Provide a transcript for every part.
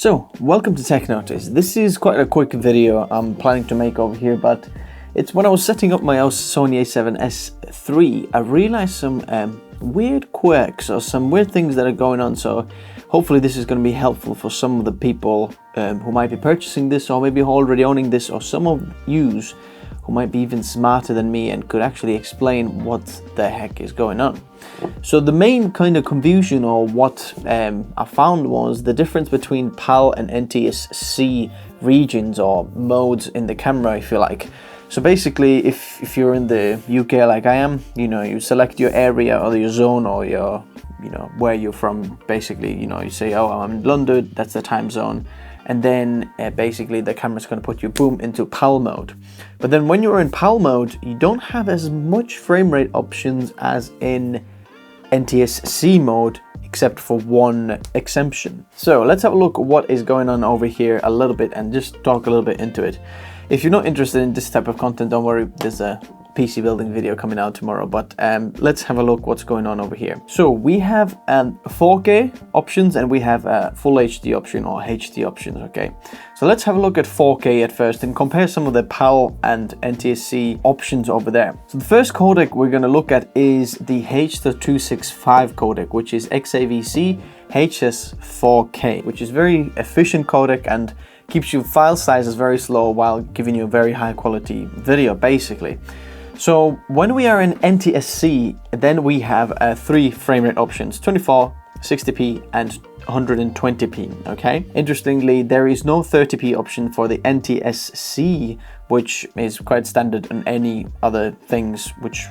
So, welcome to Tech Notice. This is quite a quick video I'm planning to make over here, but it's when I was setting up my Sony A7s III, I realized some weird quirks or some weird things that are going on. So hopefully this is going to be helpful for some of the people who might be purchasing this, or maybe already owning this, or some of yous who might be even smarter than me and could actually explain what the heck is going on. So the main kind of confusion, or what I found, was the difference between PAL and NTSC regions or modes in the camera, if you like. So basically, if you're in the UK like I am, you select your area or your zone, or your, where you're from. Basically, you say, oh, I'm in London, that's the time zone. And then basically the camera's going to put you, boom, into PAL mode. But then when you're in PAL mode, you don't have as much frame rate options as in NTSC mode, except for one exemption. So let's have a look at what is going on over here a little bit and just talk a little bit into it. If you're not interested in this type of content, don't worry, there's a PC building video coming out tomorrow, but let's have a look what's going on over here. So we have 4K options, and we have a full HD option or HD options. Okay, so let's have a look at 4K at first and compare some of the PAL and NTSC options over there. So the first codec we're going to look at is the h.265 codec, which is XAVC HS 4K, which is very efficient codec and keeps your file sizes very slow while giving you a very high quality video, basically. So when we are in NTSC, then we have three frame rate options: 24, 60p and 120p. Okay, interestingly, there is no 30p option for the NTSC, which is quite standard on any other things, which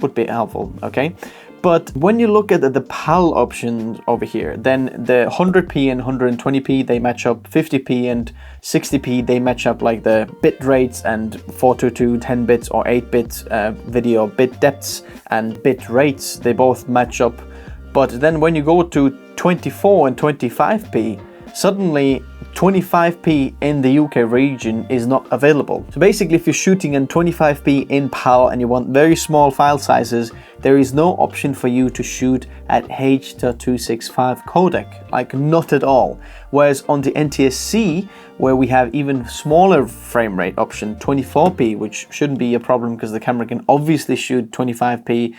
would be helpful. Okay, but when you look at the PAL options over here, then the 100p and 120p, they match up. 50p and 60p, they match up, like the bit rates and 422 10 bits or 8 bits video bit depths and bit rates, they both match up. But then when you go to 24 and 25p, suddenly 25p in the UK region is not available. So basically, if you're shooting in 25p in PAL and you want very small file sizes, there is no option for you to shoot at h.265 codec, like not at all. Whereas on the NTSC, where we have even smaller frame rate option, 24p, which shouldn't be a problem because the camera can obviously shoot 25p,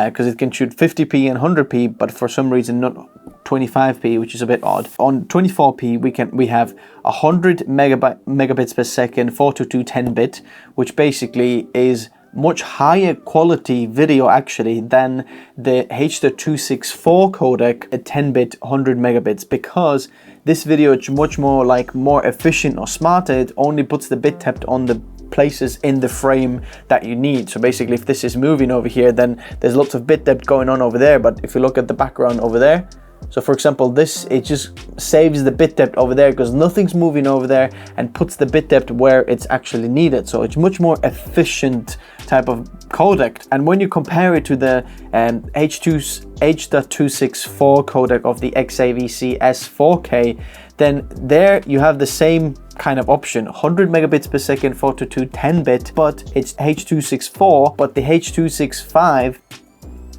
because it can shoot 50p and 100p, but for some reason not 25p, which is a bit odd. On 24p, we have 100 megabits per second, 422 10 bit, which basically is much higher quality video actually than the h.264 codec at 10 bit 100 megabits, because this video is much more more efficient or smarter. It only puts the bit depth on the places in the frame that you need. So basically, if this is moving over here, then there's lots of bit depth going on over there. But if you look at the background over there, so for example, this, it just saves the bit depth over there because nothing's moving over there, and puts the bit depth where it's actually needed. So it's much more efficient type of codec. And when you compare it to the h.264 codec of the XAVC S-4K, then there you have the same kind of option, 100 megabits per second, 422 10 bit, but it's h.264, but the h.265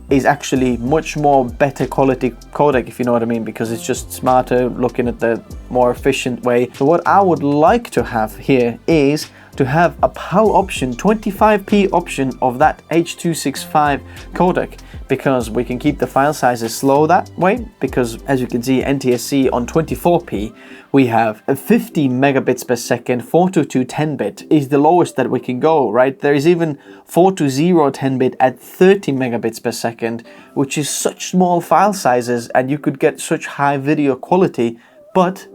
is actually much more better quality codec, if you know what I mean, because it's just smarter, looking at the more efficient way. So what I would like to have here is to have a PAL option, 25p option of that h.265 codec, because we can keep the file sizes slow that way. Because as you can see, NTSC on 24p, we have 50 megabits per second, 422 10 bit is the lowest that we can go, right? There is even 420 10 bit at 30 megabits per second, which is such small file sizes, and you could get such high video quality, but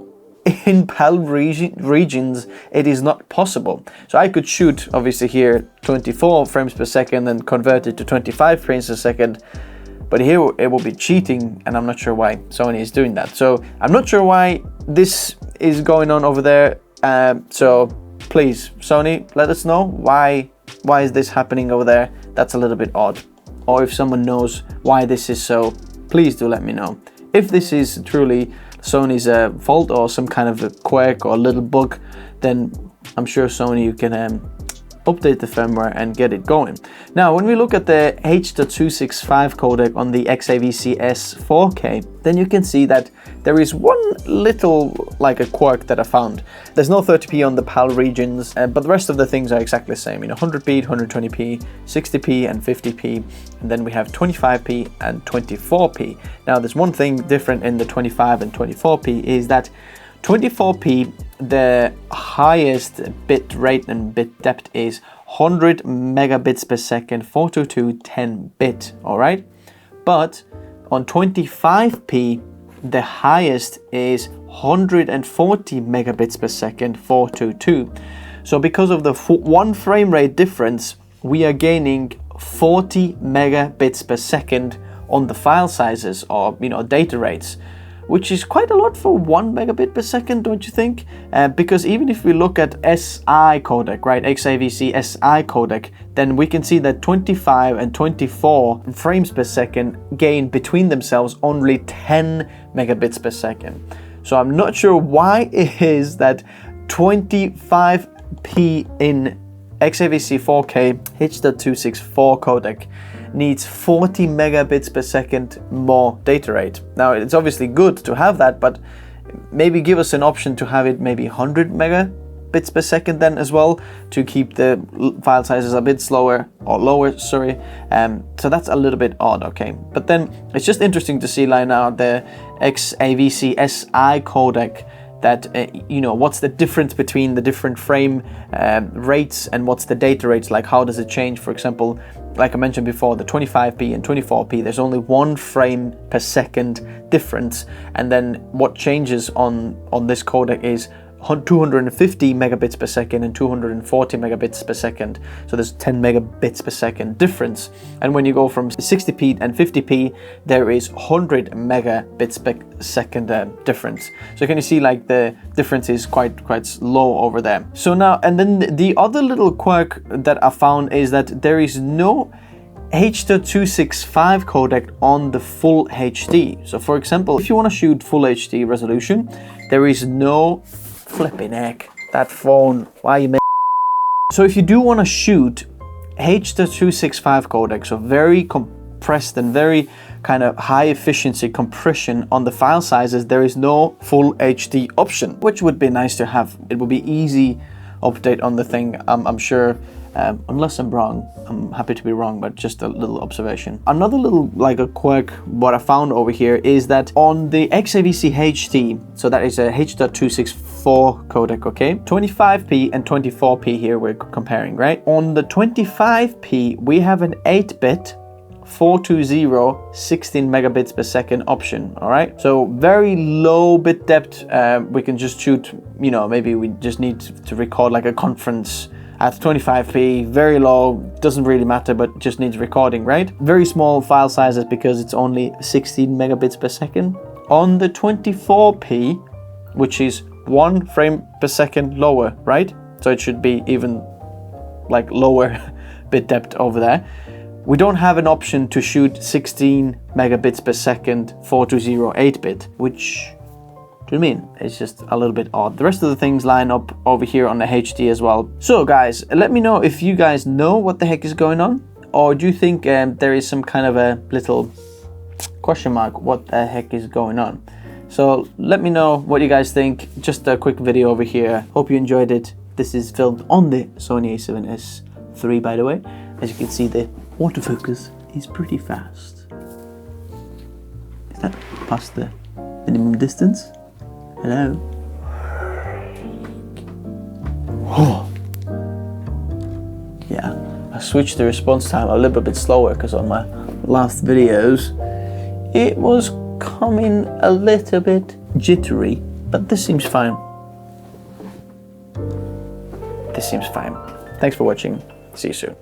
in PAL regions it is not possible. So I could shoot obviously here 24 frames per second and convert it to 25 frames per second, but here it will be cheating, and I'm not sure why Sony is doing that. So I'm not sure why this is going on over there. So please, Sony, let us know why is this happening over there. That's a little bit odd. Or if someone knows why this is so, please do let me know. If this is truly Sony's fault or some kind of a quirk or a little bug, then I'm sure Sony, you can update the firmware and get it going. Now, when we look at the h.265 codec on the XAVC S 4K, then you can see that there is one little like a quirk that I found. There's no 30p on the PAL regions, but the rest of the things are exactly the same. 100p, 120p, 60p and 50p, and then we have 25p and 24p. Now, there's one thing different in the 25 and 24p is that 24p, the highest bit rate and bit depth is 100 megabits per second, 422 10-bit, all right? But on 25p, the highest is 140 megabits per second, 422. So because of the one frame rate difference, we are gaining 40 megabits per second on the file sizes, or data rates, which is quite a lot for 1 megabit per second, don't you think? Because even if we look at S-I codec, right, XAVC S-I codec, then we can see that 25 and 24 frames per second gain between themselves only 10 megabits per second. So I'm not sure why it is that 25p in XAVC 4K h.264 codec needs 40 megabits per second more data rate. Now, it's obviously good to have that, but maybe give us an option to have it maybe 100 megabits per second then as well, to keep the file sizes a bit slower or lower, sorry. So that's a little bit odd, okay. But then it's just interesting to see like now the XAVC S-I codec, that what's the difference between the different frame rates, and what's the data rates, like how does it change? For example, like I mentioned before, the 25p and 24p, there's only 1 frame per second difference, and then what changes on this codec is 250 megabits per second and 240 megabits per second. So there's 10 megabits per second difference. And when you go from 60p and 50p, there is 100 megabits per second difference. So can you see like the difference is quite low over there. So now, and then the other little quirk that I found is that there is no h.265 codec on the full HD. So for example, if you want to shoot full HD resolution, there is no flipping heck, that phone, why you make. So if you do want to shoot h.265 codec, so very compressed and very kind of high efficiency compression on the file sizes, there is no full HD option, which would be nice to have. It would be easy update on the thing, I'm sure. Unless I'm wrong, I'm happy to be wrong, but just a little observation. Another little like a quirk what I found over here is that on the XAVC HD, so that is a h.264 codec, okay? 25p and 24p here we're comparing, right? On the 25p, we have an 8-bit 420 16 megabits per second option, all right? So very low bit depth. We can just shoot, maybe we just need to record like a conference at 25p, very low, doesn't really matter, but just needs recording, right? Very small file sizes because it's only 16 megabits per second. On the 24p, which is 1 frame per second lower, right? So it should be even like lower bit depth over there. We don't have an option to shoot 16 megabits per second 420 8-bit, which, do you mean? It's just a little bit odd. The rest of the things line up over here on the HD as well. So guys, let me know if you guys know what the heck is going on, or do you think there is some kind of a little question mark, what the heck is going on? So let me know what you guys think. Just a quick video over here. Hope you enjoyed it. This is filmed on the Sony A7s III, by the way. As you can see, the autofocus is pretty fast. Is that past the minimum distance? Hello? Oh. Yeah, I switched the response time a little bit slower because on my last videos it was coming a little bit jittery, but this seems fine. This seems fine. Thanks for watching. See you soon.